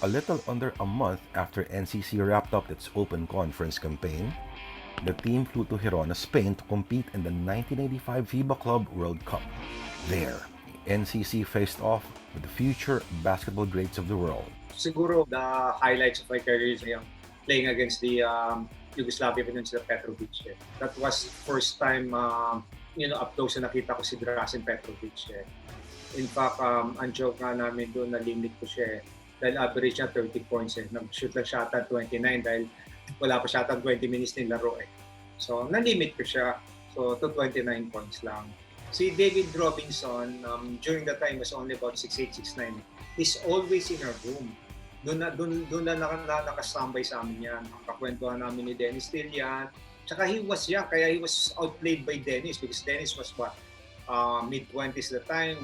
A little under a month after NCC wrapped up its Open Conference campaign, the team flew to Girona, Spain to compete in the 1985 FIBA Club World Cup. There, NCC faced off with the future basketball greats of the world. Siguro the highlights of my career is playing against the Yugoslavia Peninsula Petrovic. That was first time up close na nakita ko si Drazen Petrovic. In fact, ang joke nga namin doon na limit ko siya dahil average niya 30 points. Nag-shoot lang siya at 29 dahil wala pa siya at 20 minutes ng laro. So, na-limit ko siya. So, to 29 points lang. Si David Robinson, during that time, was only about 6'8", 6'9". He's always in our room. Doon na nakasambay sa amin yan. Kakwentuhan namin ni Dennis Till yan. Tsaka he was young, kaya he was outplayed by Dennis because Dennis was mid-20s at the time.